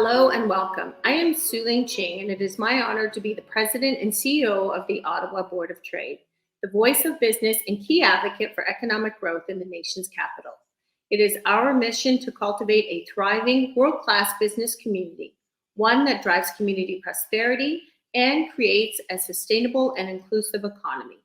Hello and welcome. I am Su-Ling Ching, and it is my honor to be the President and CEO of the Ottawa Board of Trade, the voice of business and key advocate for economic growth in the nation's capital. It is our mission to cultivate a thriving, world-class business community, one that drives community prosperity and creates a sustainable and inclusive economy.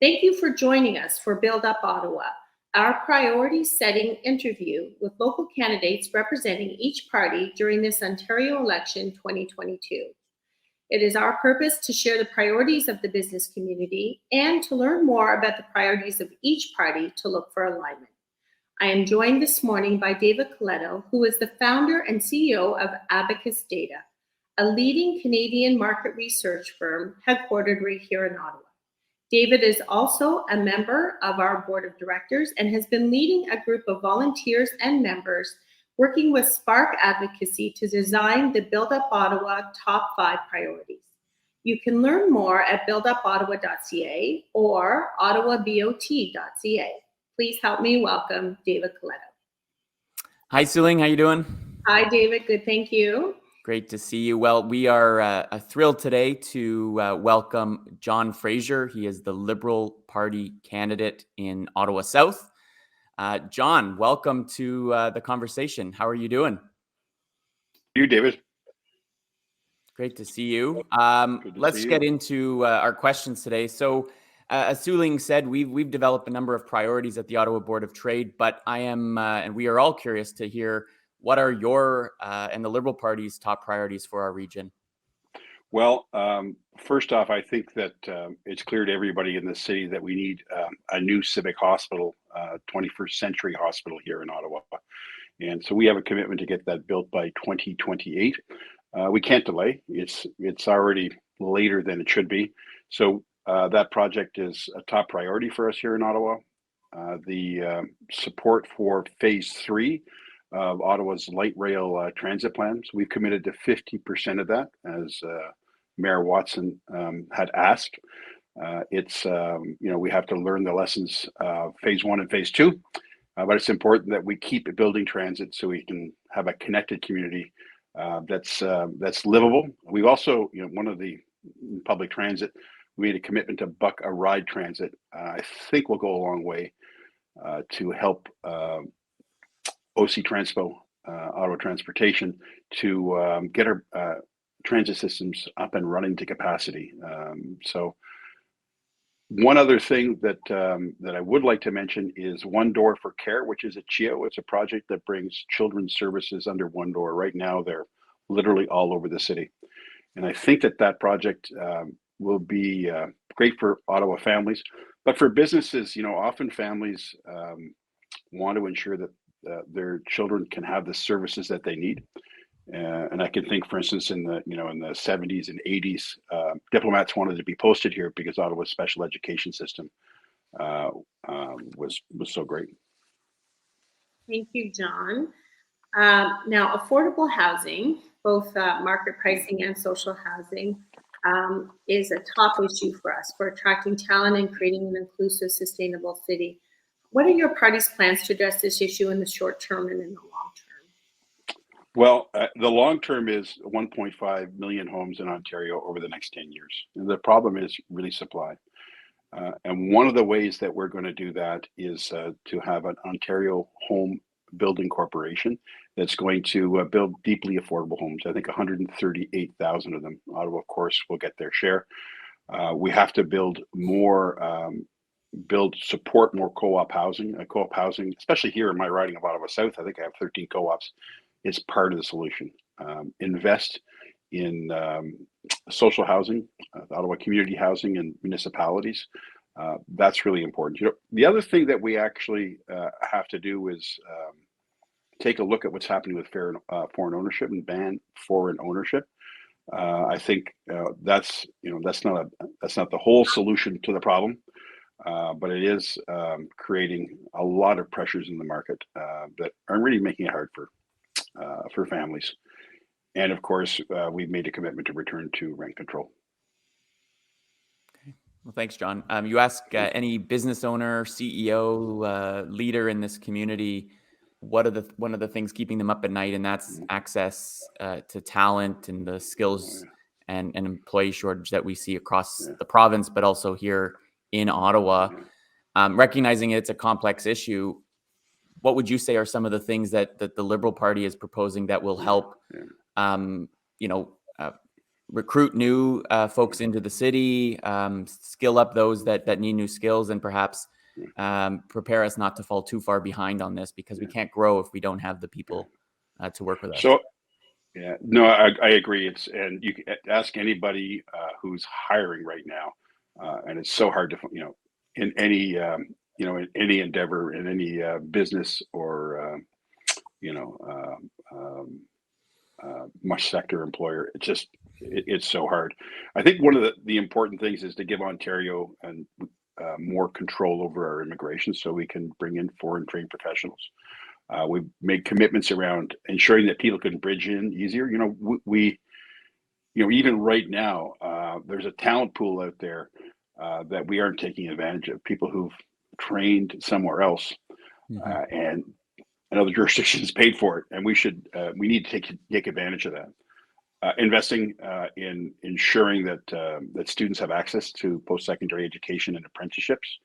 Thank you for joining us for Build Up Ottawa, our priority-setting interview with local candidates representing each party during this Ontario election 2022. It is our purpose to share the priorities of the business community and to learn more about the priorities of each party to look for alignment. I am joined this morning by David Coletto, who is the founder and CEO of Abacus Data, a leading Canadian market research firm headquartered right here in Ottawa. David is also a member of our board of directors and has been leading a group of volunteers and members working with Spark Advocacy to design the Build Up Ottawa top 5 priorities. You can learn more at buildupottawa.ca or ottawabot.ca. Please help me welcome David Coletto. Hi, Su-Ling. How you doing? Hi, David. Good, thank you. Great to see you. Well, we are thrilled today to welcome John Fraser. He is the Liberal Party candidate in Ottawa South. John, welcome to the conversation. How are you doing? You, David. Great to see you. Let's get into our questions today. So, as Su-Ling said, we've developed a number of priorities at the Ottawa Board of Trade, but I am, and we are all curious to hear what are your and the Liberal Party's top priorities for our region? Well, first off, I think that it's clear to everybody in the city that we need a new Civic Hospital, 21st century hospital here in Ottawa. And so we have a commitment to get that built by 2028. We can't delay. It's already later than it should be. So that project is a top priority for us here in Ottawa. The support for phase 3 of Ottawa's light rail transit plans. We've committed to 50% of that, as Mayor Watson had asked. We have to learn the lessons of phase 1 and phase 2, but it's important that we keep building transit so we can have a connected community that's livable. We've also, one of the public transit, we made a commitment to buck a ride transit. I think will go a long way to help OC Transpo, Ottawa Transportation, to get our transit systems up and running to capacity. So one other thing that I would like to mention is One Door for Care, which is a CHIO. It's a project that brings children's services under one door. Right now, they're literally all over the city. And I think that project will be great for Ottawa families. But for businesses, often families want to ensure that their children can have the services that they need. And I can think, for instance, in the 70s and 80s, diplomats wanted to be posted here because Ottawa's special education system was so great. Thank you, John. Now, affordable housing, both market pricing and social housing, is a top issue for us for attracting talent and creating an inclusive, sustainable city. What are your party's plans to address this issue in the short term and in the long term? Well, the long term is 1.5 million homes in Ontario over the next 10 years. And the problem is really supply. And one of the ways that we're going to do that is to have an Ontario Home Building Corporation that's going to build deeply affordable homes. I think 138,000 of them. Ottawa, of course, will get their share. We have to build more support more co-op housing. Co-op housing, especially here in my riding of Ottawa South, I think I have 13 co-ops, is part of the solution. Invest in social housing, Ottawa community housing and municipalities. That's really important. The other thing that we actually have to do is take a look at what's happening with foreign ownership and ban foreign ownership. I think that's not the whole solution to the problem. But it is creating a lot of pressures in the market that are really making it hard for families. And of course, we've made a commitment to return to rent control. Okay. Well, thanks, John. You ask any business owner, CEO, leader in this community one of the things keeping them up at night, and that's access to talent and the skills and employee shortage that we see across the province, but also here in Ottawa. Recognizing it's a complex issue, what would you say are some of the things that the Liberal Party is proposing that will help, recruit new folks into the city, skill up those that need new skills, and perhaps prepare us not to fall too far behind on this, because we can't grow if we don't have the people to work with us. So, no, I agree. And you can ask anybody who's hiring right now, and it's so hard to, in any, in any endeavor, in any business or, much sector employer. It's so hard. I think one of the important things is to give Ontario and more control over our immigration, so we can bring in foreign trained professionals. We've made commitments around ensuring that people can bridge in easier. We even right now, there's a talent pool out there that we aren't taking advantage of. People who've trained somewhere else, and other jurisdictions paid for it, and we need to take advantage of that. Investing in ensuring that students have access to post-secondary education and apprenticeships.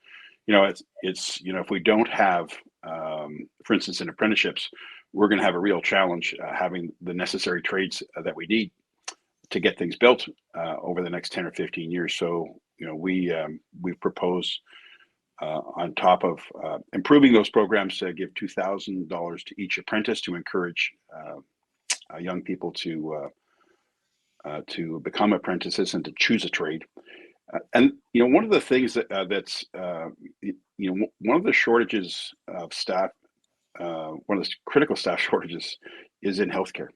If we don't have, for instance, in apprenticeships, we're going to have a real challenge having the necessary trades that we need to get things built over the next 10 or 15 years. So, we propose on top of improving those programs to give $2,000 to each apprentice to encourage young people to become apprentices and to choose a trade. And one of the things that's one of the shortages of staff, one of the critical staff shortages is in healthcare.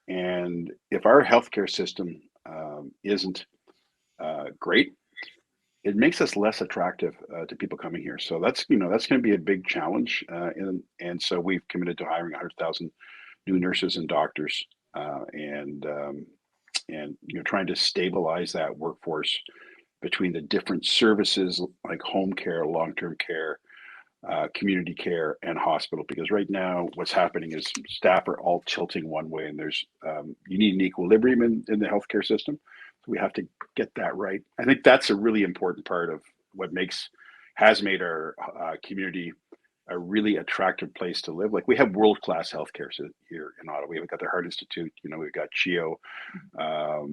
And if our healthcare system isn't great, it makes us less attractive to people coming here. So that's going to be a big challenge. And so we've committed to hiring 100,000 new nurses and doctors, and trying to stabilize that workforce between the different services like home care, long-term care, community care, and hospital. Because right now what's happening is staff are all tilting one way, and there's you need an equilibrium in the healthcare system. So we have to get that right. I think that's a really important part of what has made our community a really attractive place to live. Like, we have world-class healthcare here in Ottawa. We've got the Heart Institute, we've got CHEO, a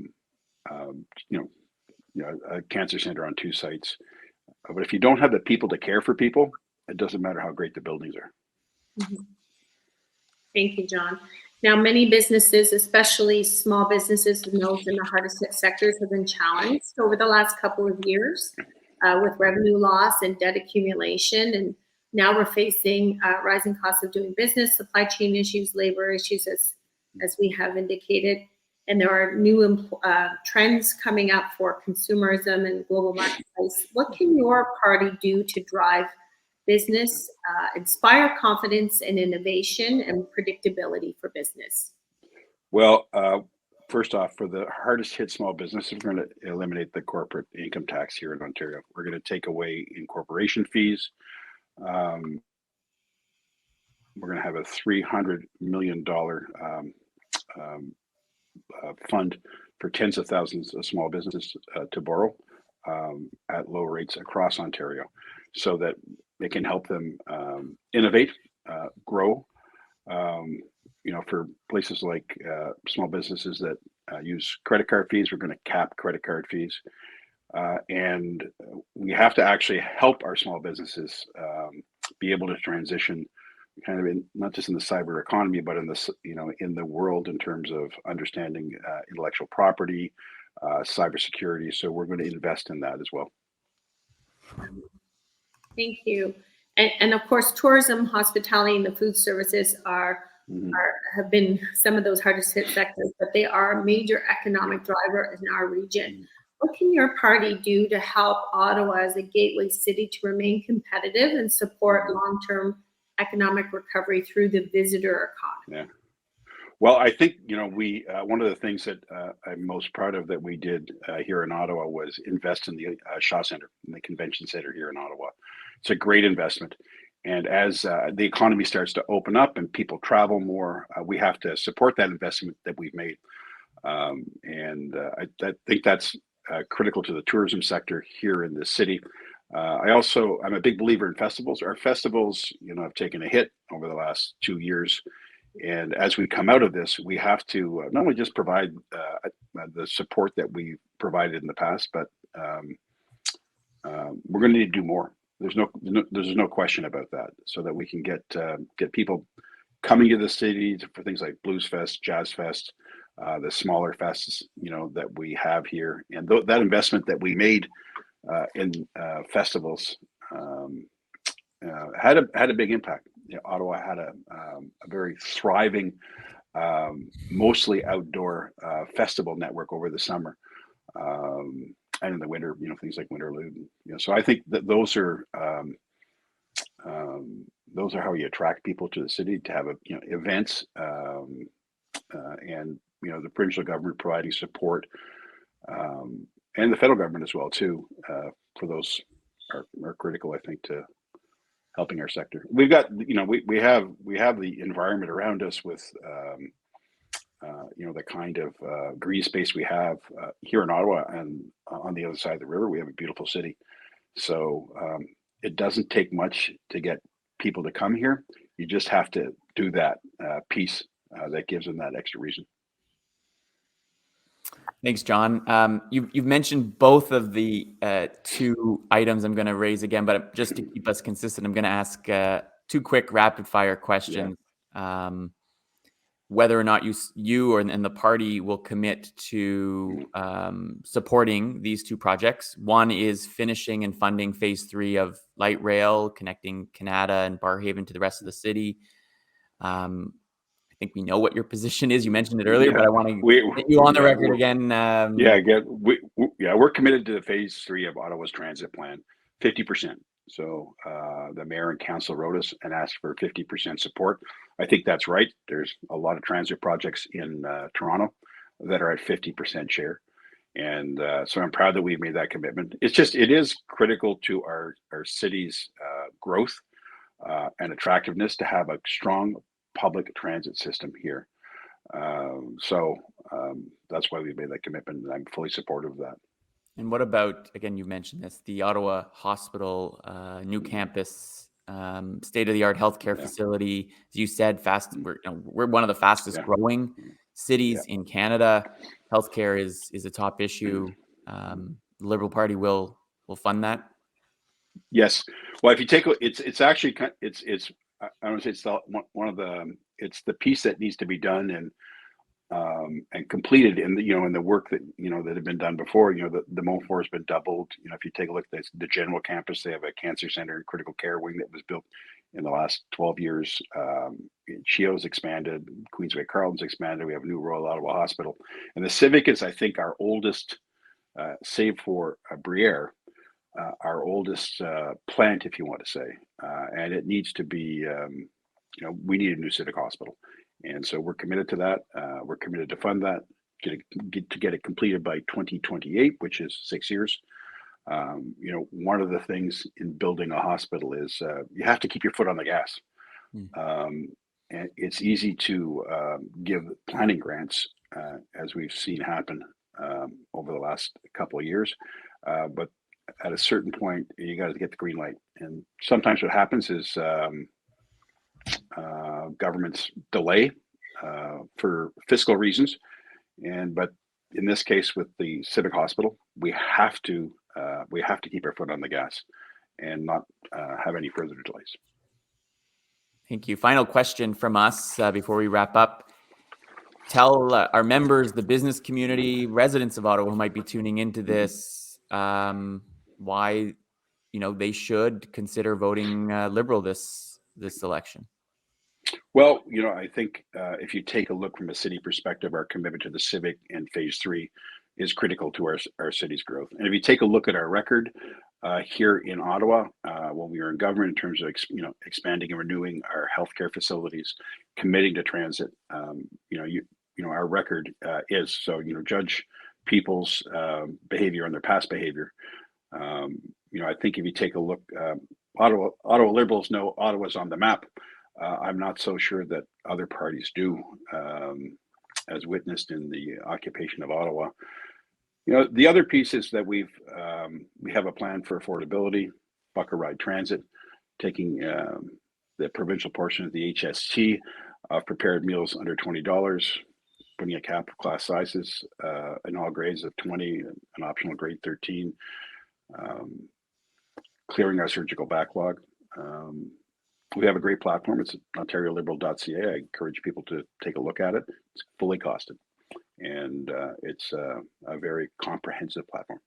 cancer center on 2 sites. But if you don't have the people to care for people, it doesn't matter how great the buildings are. Thank you, John. Now, many businesses, especially small businesses and those in the hardest hit sectors, have been challenged over the last couple of years with revenue loss and debt accumulation. And now we're facing rising costs of doing business, supply chain issues, labor issues, as we have indicated. And there are new trends coming up for consumerism and global marketplace. What can your party do to drive business, inspire confidence and innovation and predictability for business? Well, first off, for the hardest hit small businesses, we're going to eliminate the corporate income tax here in Ontario. We're going to take away incorporation fees. We're going to have a $300 million fund for tens of thousands of small businesses to borrow at low rates across Ontario, so that it can help them innovate, grow. For places like small businesses that use credit card fees, we're going to cap credit card fees. And we have to actually help our small businesses be able to transition kind of not just in the cyber economy, but in the world in terms of understanding intellectual property, cybersecurity. So we're going to invest in that as well. Thank you. And of course, tourism, hospitality, and the food services have been some of those hardest hit sectors, but they are a major economic driver in our region. What can your party do to help Ottawa as a gateway city to remain competitive and support long-term economic recovery through the visitor economy? Yeah. Well, I think, we one of the things that I'm most proud of that we did here in Ottawa was invest in the Shaw Centre, in the convention center here in Ottawa. It's a great investment. And as the economy starts to open up and people travel more, we have to support that investment that we've made. I think that's critical to the tourism sector here in the city. I'm a big believer in festivals. Our festivals, have taken a hit over the last 2 years. And as we come out of this, we have to not only just provide the support that we provided in the past, but we're going to need to do more. There's no question about that, so that we can get people coming to the city for things like Blues Fest, Jazz Fest, the smaller fests, that we have here, and that investment that we made in festivals had a big impact. Ottawa had a very thriving, mostly outdoor festival network over the summer. And in the winter, things like Winterlude. So I think that those are how you attract people to the city, to have events, and the provincial government providing support, and the federal government as well too. For those are critical, I think, to helping our sector. We've got we have the environment around us with the kind of green space we have here in Ottawa, and on the other side of the river, we have a beautiful city. So it doesn't take much to get people to come here. You just have to do that piece that gives them that extra reason. Thanks, John. You've mentioned both of the two items I'm going to raise again, but just to keep us consistent, I'm going to ask two quick rapid fire questions. Yeah. Whether or not you and the party will commit to supporting these two projects. One is finishing and funding phase 3 of light rail connecting Canada and Barrhaven to the rest of the city. I think we know what your position is. You mentioned it earlier, but I want to get you on the record again. We're committed to the phase 3 of Ottawa's transit plan, 50%. So the mayor and council wrote us and asked for 50% support. I think that's right. There's a lot of transit projects in Toronto that are at 50% share. And so I'm proud that we've made that commitment. It is critical to our city's growth and attractiveness to have a strong public transit system here. So that's why we made that commitment, and I'm fully supportive of that. And what about, again, you mentioned this, the Ottawa Hospital, new campus, state-of-the-art healthcare facility. As you said, we're one of the fastest growing cities in Canada. Healthcare is a top issue. The Liberal Party will fund that. Yes. Well, if you take it's actually it's I don't say it's it's the piece that needs to be done and completed in the work that that had been done before. The MOFOR has been doubled. If you take a look at the general campus, they have a cancer center and critical care wing that was built in the last 12 years. CHEO's expanded, Queensway Carleton's expanded. We have a new Royal Ottawa Hospital, and the Civic is, I think, our oldest, save for Briere, our oldest plant, if you want to say, and it needs to be. We need a new Civic Hospital. And so we're committed to that. We're committed to fund that, get it completed by 2028, which is 6 years. One of the things in building a hospital is you have to keep your foot on the gas. And it's easy to give planning grants, as we've seen happen over the last couple of years. But at a certain point, you got to get the green light. And sometimes what happens is governments delay for fiscal reasons, but in this case with the Civic Hospital, we have to keep our foot on the gas and not have any further delays. Thank you. Final question from us before we wrap up. Tell our members, the business community, residents of Ottawa who might be tuning into this, why they should consider voting Liberal this election. Well, I think if you take a look from a city perspective, our commitment to the Civic and Phase 3 is critical to our city's growth. And if you take a look at our record here in Ottawa, when we were in government, in terms of expanding and renewing our healthcare facilities, committing to transit, our record is so. Judge people's behavior on their past behavior. I think if you take a look Ottawa Liberals know Ottawa's on the map. I'm not so sure that other parties do, as witnessed in the occupation of Ottawa. The other piece is that we have a plan for affordability, Bucker Ride Transit, taking the provincial portion of the HST of prepared meals under $20, putting a cap of class sizes in all grades of 20, an optional grade 13, clearing our surgical backlog. We have a great platform. It's OntarioLiberal.ca. I encourage people to take a look at it. It's fully costed, and it's a very comprehensive platform.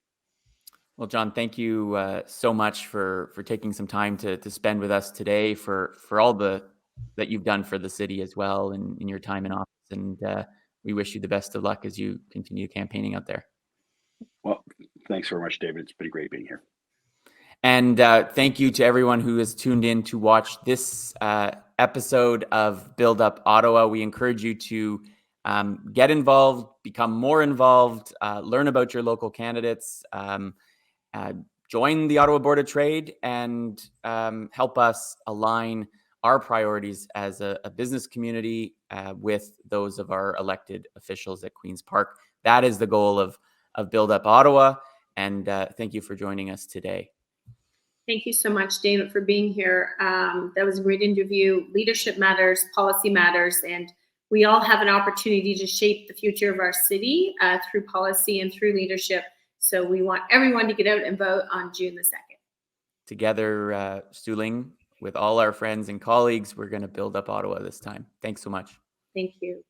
Well, John, thank you so much for taking some time to spend with us today, for all that you've done for the city as well in your time in office. And we wish you the best of luck as you continue campaigning out there. Well, thanks very much, David. It's been great being here. And thank you to everyone who has tuned in to watch this episode of Build Up Ottawa. We encourage you to get involved, become more involved, learn about your local candidates, join the Ottawa Board of Trade, and help us align our priorities as a business community with those of our elected officials at Queen's Park. That is the goal of Build Up Ottawa. And thank you for joining us today. Thank you so much, David, for being here. That was a great interview. Leadership matters, policy matters, and we all have an opportunity to shape the future of our city through policy and through leadership. So we want everyone to get out and vote on June the 2nd. Together, Suling, with all our friends and colleagues, we're going to build up Ottawa this time. Thanks so much. Thank you.